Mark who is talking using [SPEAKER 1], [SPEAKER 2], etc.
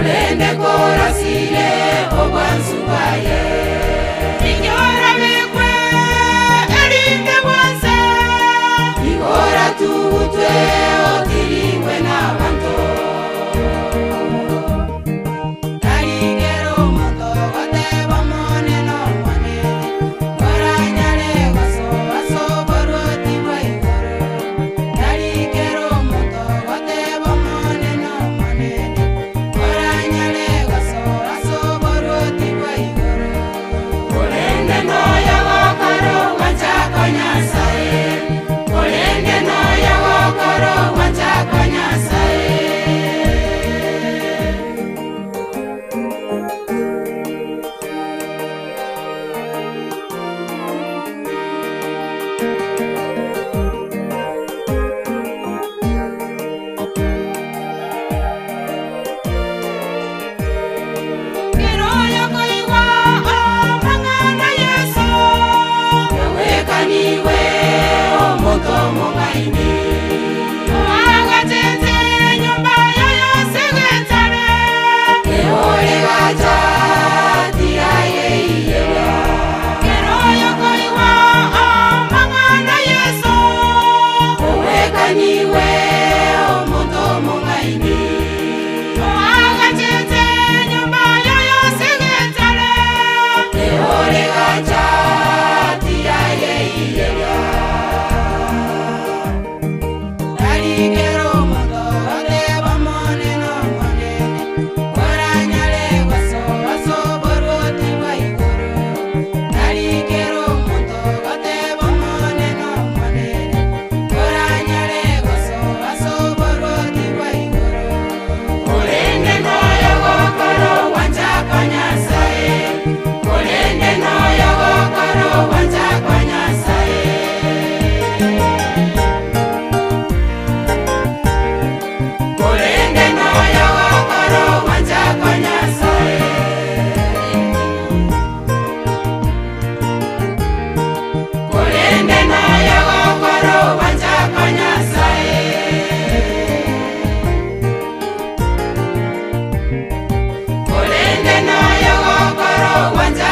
[SPEAKER 1] Olende korasile obwansubaye Inyora bikwe elinde bwanse Igora tubutwe otiringwe n'abantu Tarigero muto wateba mone no mone Waranyale waso waso boroti waigoro Tarigero muto wateba mone no mone Waranyale waso waso boroti waigoro Olende no yawakaro wachako Nyasaye Olende no yawakaro wachako Nyasaye Kiroyo koiwa mangana Yesu Yawekaniwe omoto mongaini Wagatete nyumba yoyo segentare Eole gacha tiaye iyewa Kiroyo koiwa mangana Yesu Yawekaniwe omoto mongaini Wagatete nyumba yoyo segentare Eole gacha tiaye iyewa Tarigero muto wateba mone no mone Waranyale waso waso boroti waigoro Tarigero muto wateba mone no mone Waranyale waso waso boroti waigoro Olende no yawakaro wachako Nyasaye Olende no yawakaro wachako Nyasaye Olende no yawakaro wachako Nyasaye Olende no yawakaro wachako Nyasaye Olende no yawakaro wachako